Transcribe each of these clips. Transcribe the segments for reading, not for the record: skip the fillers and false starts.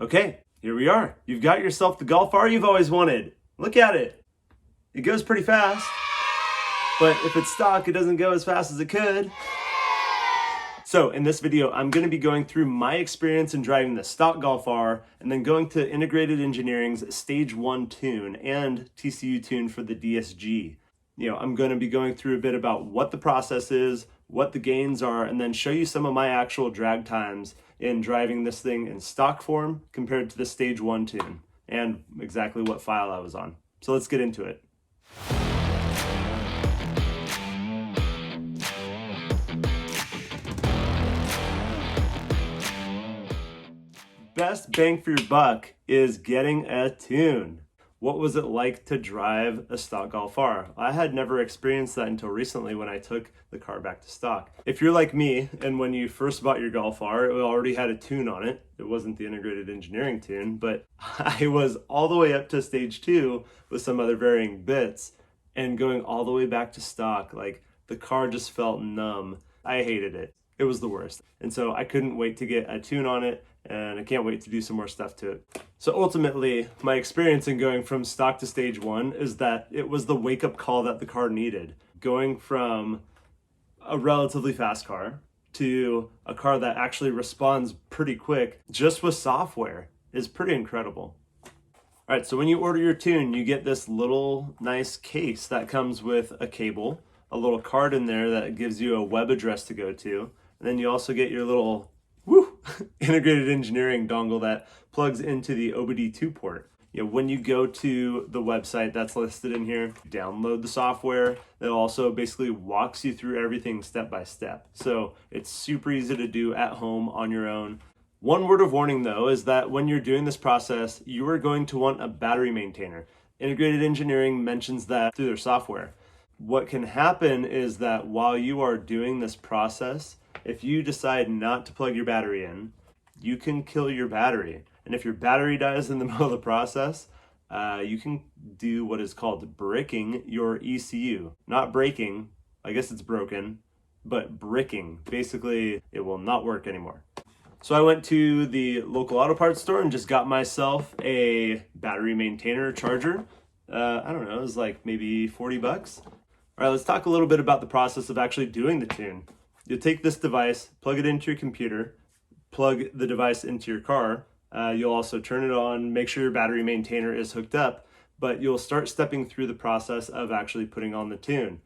Okay, here we are. You've got yourself the Golf R you've always wanted. Look at it. It goes pretty fast, but if it's stock, it doesn't go as fast as it could. So in this video, I'm going to be going through my experience in driving the stock Golf R and then going to Integrated Engineering's Stage 1 Tune and Tcu Tune for the DSG. I'm going to be going through a bit about what the process is, what the gains are, and then show you some of my actual drag times in driving this thing in stock form compared to the Stage 1 Tune and exactly what file I was on. So let's get into it. Best bang for your buck is getting a tune. What was it like to drive a stock Golf R? I had never experienced that until recently when I took the car back to stock. If you're like me, and when you first bought your Golf R, it already had a tune on it. It wasn't the Integrated Engineering tune, but I was all the way up to Stage 2 with some other varying bits, and going all the way back to stock, like the car just felt numb. I hated it. It was the worst. And so I couldn't wait to get a tune on it, and I can't wait to do some more stuff to it. So ultimately, my experience in going from stock to Stage 1 is that it was the wake-up call that the car needed. Going from a relatively fast car to a car that actually responds pretty quick just with software is pretty incredible. All right, so when you order your tune, you get this little nice case that comes with a cable, a little card in there that gives you a web address to go to, and then you also get your little Integrated Engineering dongle that plugs into the OBD2 port. When you go to the website that's listed in here, download the software. It also basically walks you through everything step by step. So it's super easy to do at home on your own. One word of warning though is that when you're doing this process, you are going to want a battery maintainer. Integrated Engineering mentions that through their software. What can happen is that while you are doing this process, if you decide not to plug your battery in, you can kill your battery. And if your battery dies in the middle of the process, you can do what is called bricking your ECU. Not breaking, I guess it's broken, but bricking. Basically, it will not work anymore. So I went to the local auto parts store and just got myself a battery maintainer charger. I don't know, it was like maybe 40 bucks. All right, let's talk a little bit about the process of actually doing the tune. You'll take this device, plug it into your computer, plug the device into your car. You'll also turn it on, make sure your battery maintainer is hooked up, but you'll start stepping through the process of actually putting on the tune.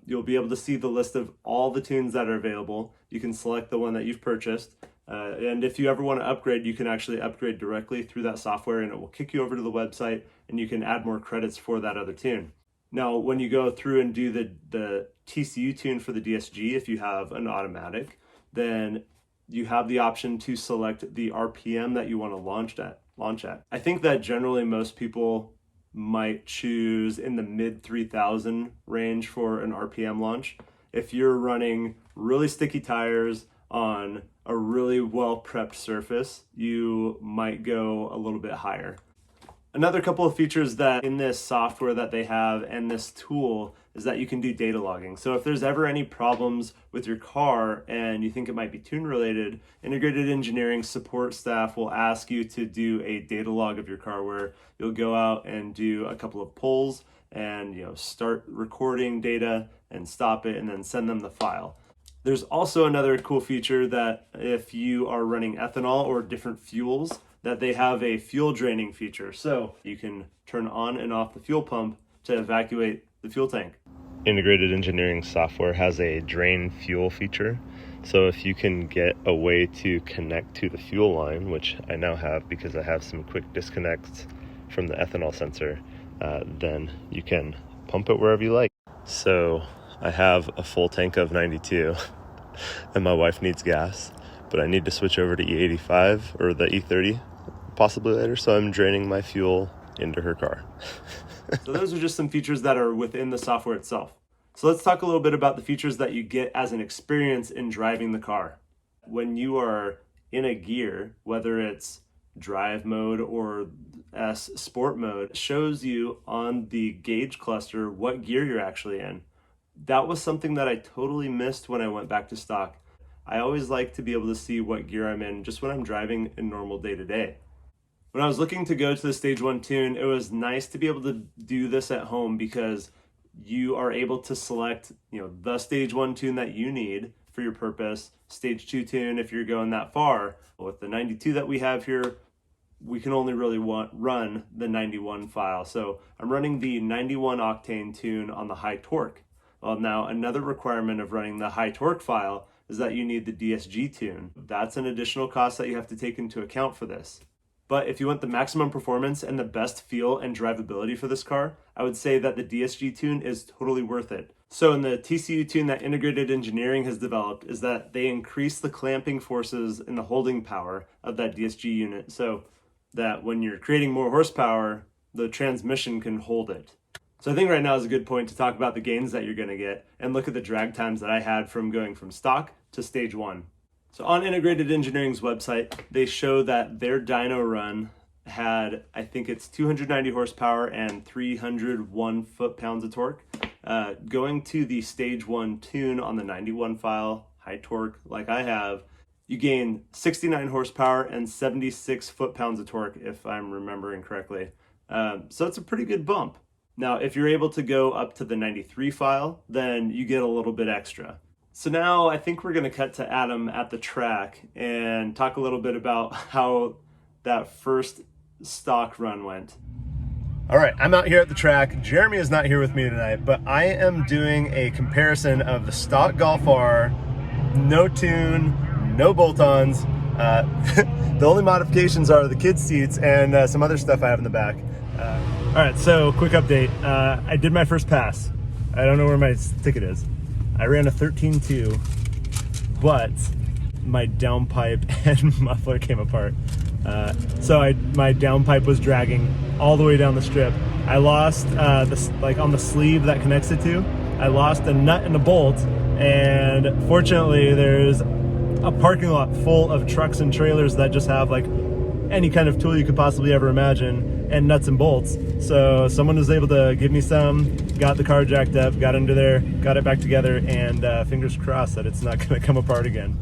You'll be able to see the list of all the tunes that are available. You can select the one that you've purchased. And if you ever want to upgrade, you can actually upgrade directly through that software and it will kick you over to the website and you can add more credits for that other tune. Now, when you go through and do the TCU tune for the DSG, if you have an automatic, then you have the option to select the RPM that you want to launch at. I think that generally most people might choose in the mid 3,000 range for an RPM launch. If you're running really sticky tires on a really well-prepped surface, you might go a little bit higher. Another couple of features that in this software that they have and this tool is that you can do data logging. So if there's ever any problems with your car and you think it might be tune related, Integrated Engineering support staff will ask you to do a data log of your car where you'll go out and do a couple of polls and start recording data and stop it and then send them the file. There's also another cool feature that if you are running ethanol or different fuels, that they have a fuel draining feature. So you can turn on and off the fuel pump to evacuate the fuel tank. Integrated Engineering software has a drain fuel feature. So if you can get a way to connect to the fuel line, which I now have because I have some quick disconnects from the ethanol sensor, then you can pump it wherever you like. So I have a full tank of 92 and my wife needs gas, but I need to switch over to E85 or the E30 possibly later, so I'm draining my fuel into her car. So those are just some features that are within the software itself. So let's talk a little bit about the features that you get as an experience in driving the car. When you are in a gear, whether it's drive mode or S sport mode, it shows you on the gauge cluster what gear you're actually in. That was something that I totally missed when I went back to stock. I always like to be able to see what gear I'm in just when I'm driving in normal day to day. When I was looking to go to the Stage 1 tune, it was nice to be able to do this at home because you are able to select, the Stage 1 tune that you need for your purpose, Stage 2 tune if you're going that far. With the 92 that we have here, we can only really run the 91 file. So I'm running the 91 octane tune on the high torque. Well, now another requirement of running the high torque file is that you need the DSG tune. That's an additional cost that you have to take into account for this. But if you want the maximum performance and the best feel and drivability for this car, I would say that the DSG tune is totally worth it. So in the Tcu Tune that Integrated Engineering has developed is that they increase the clamping forces and the holding power of that DSG unit so that when you're creating more horsepower, the transmission can hold it. So I think right now is a good point to talk about the gains that you're going to get and look at the drag times that I had from going from stock to Stage 1. So on Integrated Engineering's website, they show that their dyno run had, I think it's 290 horsepower and 301 foot-pounds of torque. Going to the Stage 1 tune on the 91 file, high torque like I have, you gain 69 horsepower and 76 foot-pounds of torque, if I'm remembering correctly. So it's a pretty good bump. Now, if you're able to go up to the 93 file, then you get a little bit extra. So now I think we're going to cut to Adam at the track and talk a little bit about how that first stock run went. All right, I'm out here at the track. Jeremy is not here with me tonight, but I am doing a comparison of the stock Golf R, no tune, no bolt-ons. The only modifications are the kids' seats and some other stuff I have in the back. All right, so quick update. I did my first pass. I don't know where my ticket is. I ran a 13.2, but my downpipe and muffler came apart. So my downpipe was dragging all the way down the strip. I lost, on the sleeve that connects it to, I lost a nut and a bolt, and fortunately there's a parking lot full of trucks and trailers that just have like any kind of tool you could possibly ever imagine and nuts and bolts. So someone was able to give me some, got the car jacked up, got under there, got it back together, and fingers crossed that it's not going to come apart again.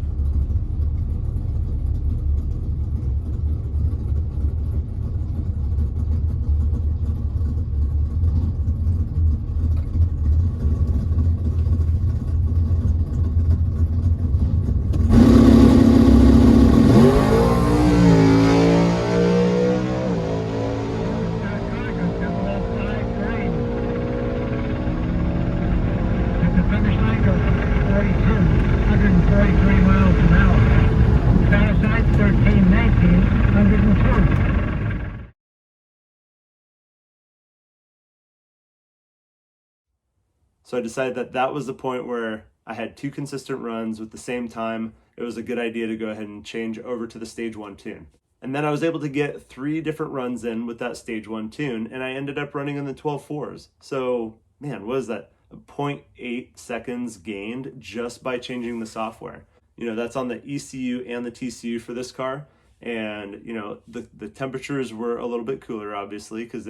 So I decided that that was the point where I had two consistent runs with the same time. It was a good idea to go ahead and change over to the Stage 1 tune. And then I was able to get 3 different runs in with that Stage 1 tune, and I ended up running in the 12.4s. So, man, what is that? 0.8 seconds gained just by changing the software. That's on the ECU and the TCU for this car. And, the temperatures were a little bit cooler, obviously, because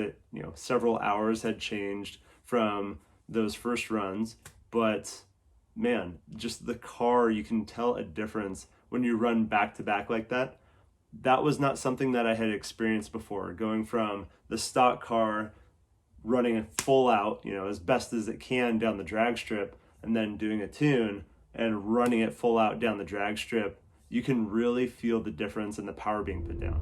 several hours had changed from those first runs. But man, just the car, you can tell a difference when you run back to back like that. That was not something that I had experienced before, going from the stock car running full out, as best as it can down the drag strip, and then doing a tune and running it full out down the drag strip. You can really feel the difference in the power being put down.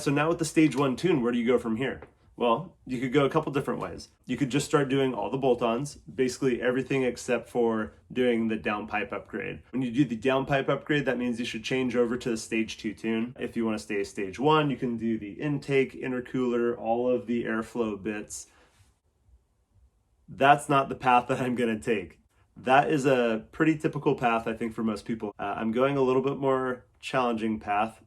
So now with the stage 1 tune, where do you go from here? Well, you could go a couple different ways. You could just start doing all the bolt-ons, basically everything except for doing the downpipe upgrade. When you do the downpipe upgrade, that means you should change over to the stage 2 tune. If you want to stay stage 1, you can do the intake, intercooler, all of the airflow bits. That's not the path that I'm going to take. That is a pretty typical path, I think, for most people. I'm going a little bit more challenging path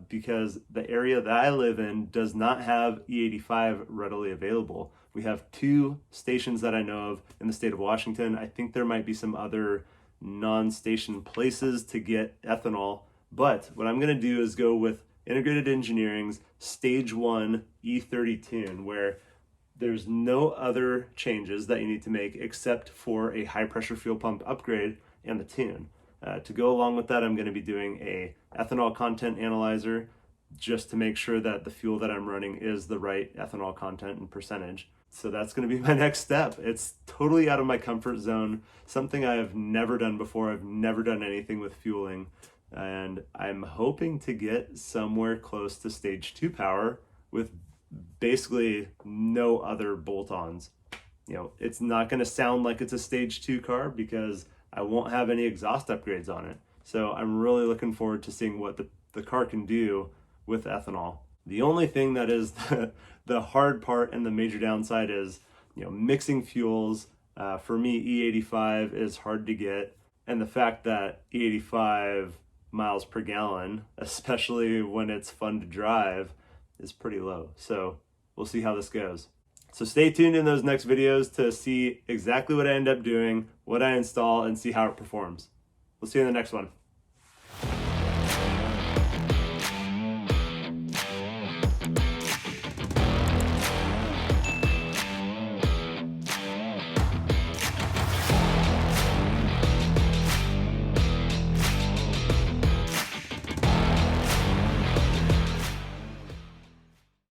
because the area that I live in does not have E85 readily available. We have 2 stations that I know of in the state of Washington. I think there might be some other non-station places to get ethanol, but what I'm going to do is go with Integrated Engineering's stage 1 E30 tune, where there's no other changes that you need to make except for a high pressure fuel pump upgrade and the tune. To go along with that, I'm going to be doing a ethanol content analyzer just to make sure that the fuel that I'm running is the right ethanol content and percentage. So that's going to be my next step. It's totally out of my comfort zone, something I have never done before. I've never done anything with fueling, and I'm hoping to get somewhere close to stage 2 power with basically no other bolt-ons. You know, it's not going to sound like it's a stage 2 car because I won't have any exhaust upgrades on it. So I'm really looking forward to seeing what the car can do with ethanol. The only thing that is the hard part and the major downside is, you know, mixing fuels. For me, E85 is hard to get, and the fact that E85 miles per gallon, especially when it's fun to drive, is pretty low. So we'll see how this goes. So stay tuned in those next videos to see exactly what I end up doing, what I install, and see how it performs. We'll see you in the next one.